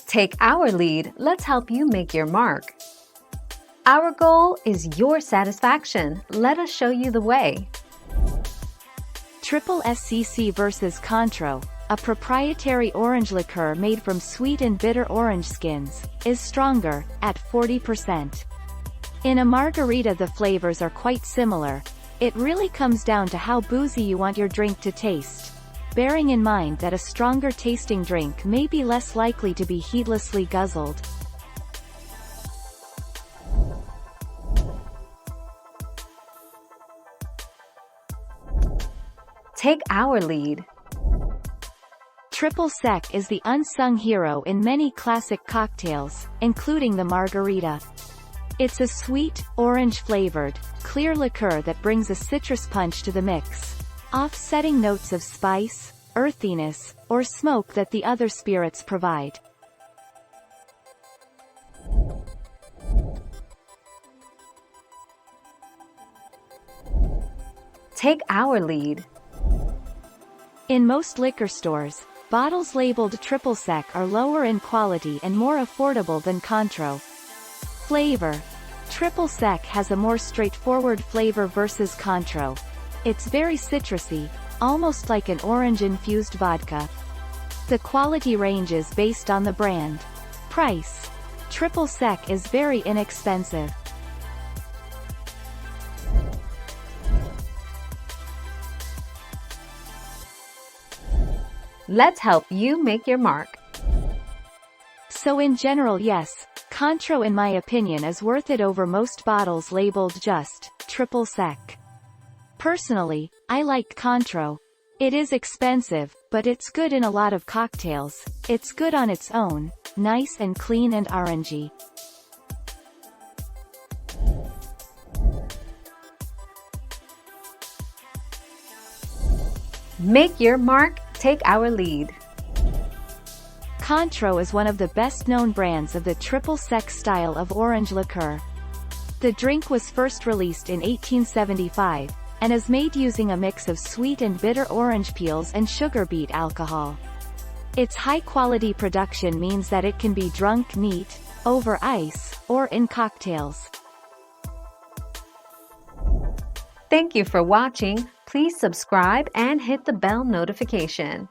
Take our lead, let's help you make your mark. Our goal is your satisfaction. Let us show you the way. Triple SCC versus Cointreau, a proprietary orange liqueur made from sweet and bitter orange skins, is stronger, at 40%. In a margarita the flavors are quite similar. It really comes down to how boozy you want your drink to taste, bearing in mind that a stronger tasting drink may be less likely to be heedlessly guzzled. Take our lead. Triple sec is the unsung hero in many classic cocktails, including the margarita. It's a sweet, orange-flavored, clear liqueur that brings a citrus punch to the mix, offsetting notes of spice, earthiness, or smoke that the other spirits provide. Take our lead. In most liquor stores, bottles labeled triple sec are lower in quality and more affordable than Cointreau. Flavor. Triple sec has a more straightforward flavor versus Cointreau. It's very citrusy, almost like an orange-infused vodka. The quality ranges based on the brand. Price. Triple sec is very inexpensive. Let's help you make your mark. So in general, yes, Cointreau in my opinion is worth it over most bottles labeled just triple sec. Personally, I like Cointreau. It is expensive, but it's good in a lot of cocktails. It's good on its own, nice and clean and orangey. Make your mark, take our lead. Cointreau is one of the best-known brands of the triple sec style of orange liqueur. The drink was first released in 1875, and is made using a mix of sweet and bitter orange peels and sugar beet alcohol. Its high-quality production means that it can be drunk neat, over ice, or in cocktails. Thank you for watching. Please subscribe and hit the bell notification.